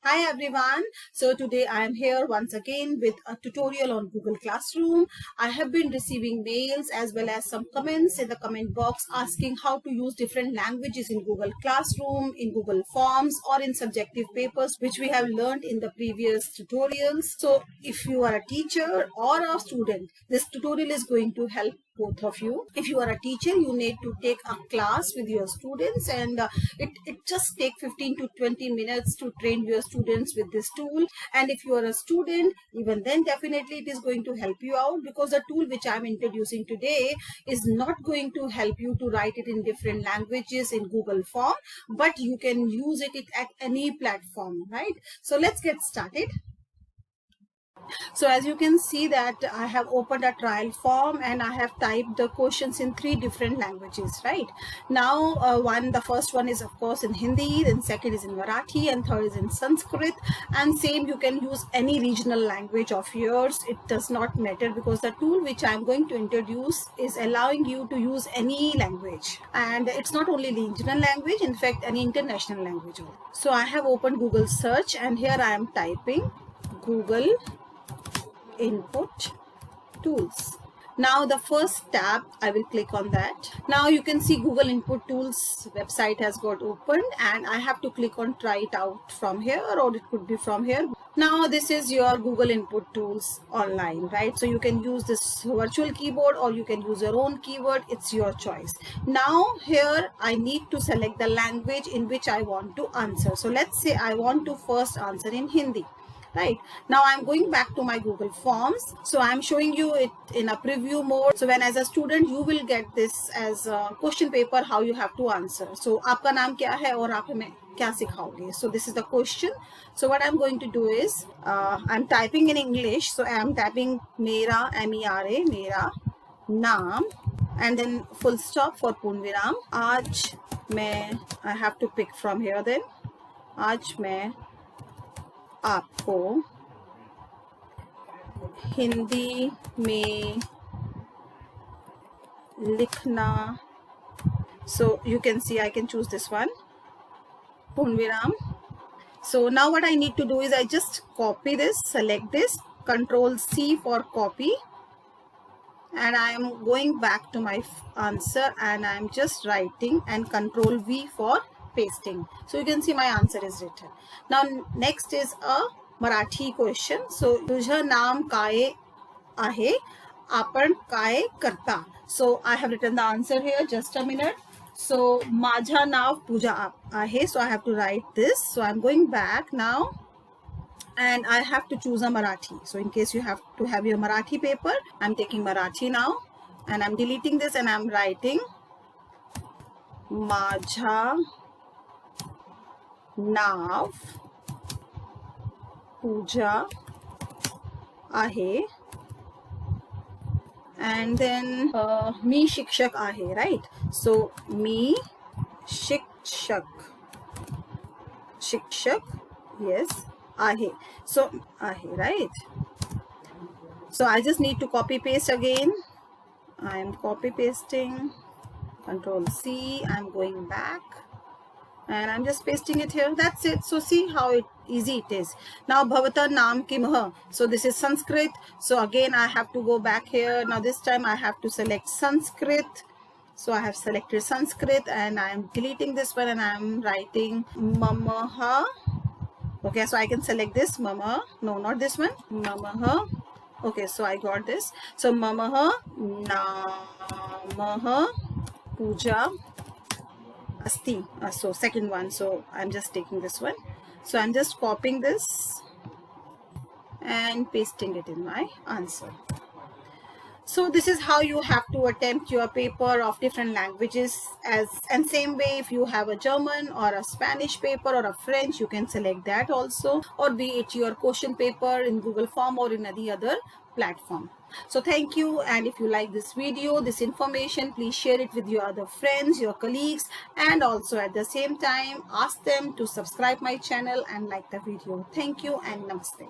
Hi everyone. So today I am here once again with a tutorial on Google Classroom. I have been receiving mails as well as some comments in the comment box asking how to use different languages in Google Classroom, in Google Forms or in subjective papers which we have learned in the previous tutorials. So if you are a teacher or a student, this tutorial is going to help both of you. If you are a teacher, you need to take a class with your students and it just take 15 to 20 minutes to train your students with this tool. And if you are a student, even then definitely it is going to help you out, because the tool which I am introducing today is not going to help you to write it in different languages in Google form, but you can use it at any platform, right? So let's get started. So as you can see that I have opened a trial form and I have typed the questions in 3 different languages, right? Now the first one is of course in Hindi, then second is in Marathi, and third is in Sanskrit. And same, you can use any regional language of yours. It does not matter, because the tool which I am going to introduce is allowing you to use any language, and it's not only regional language, in fact any international language. So I have opened Google search and here I am typing Google input tools. Now the first tab, I will click on that. Now you can see Google input tools website has got opened and I have to click on try it out from here, or it could be from here. Now this is your Google input tools online, right? So you can use this virtual keyboard or you can use your own keyboard. It's your choice. Now here I need to select the language in which I want to answer. So let's say I want to first answer in Hindi. Right now I'm going back to my Google Forms. So I'm showing you it in a preview mode. So when as a student you will get this as a question paper, how you have to answer. So आपका नाम क्या है और आप हमें क्या सिखाओगे? So this is the question. So what I'm going to do is I'm typing in English. So I'm typing मेरा MERA मेरा नाम and then full stop for पूर्ण विराम. आज मैं I have to pick from here. Then आज मैं आपको हिंदी में लिखना. So you can see I can choose this one, पूर्ण विराम. So now what I need to do is I just copy this, select this, Control C for copy, and I am going back to my answer and I am just writing, and Control V for pasting. So you can see my answer is written. Now next is a Marathi question. So तुझं नाम काय आहे, आपण काय करता. So I have written the answer here. Just a minute. So माझं नाव पूजा आहे. So I have to write this. So I'm going back now and I have to choose a Marathi. So in case you have to have your Marathi paper, I'm taking Marathi now and I'm deleting this and I'm writing माझं नाव पूजा आहे and then मी शिक्षक आहे, right? So मी शिक्षक yes आहे. So आहे, right? So I just need to copy paste again. I am copy pasting, Control C, I'm going back and I'm just pasting it here. That's it. So see how easy it is. Now bhavata naam kimah. So this is Sanskrit. So again I have to go back here. Now this time I have to select Sanskrit. So I have selected Sanskrit and I am deleting this one and I am writing mamaha. Okay, so I can select this mama. No, not this one. Mamaha. Okay, so I got this. So mamaha namaha puja asti. So second one. So I'm just taking this one. So I'm just copying this and pasting it in my answer. So this is how you have to attempt your paper of different languages. And same way, if you have a German or a Spanish paper or a French, you can select that also, or be it your question paper in Google Form or in any other platform. So thank you, and if you like this video, this information, please share it with your other friends, your colleagues, and also at the same time ask them to subscribe my channel and like the video. Thank you and namaste.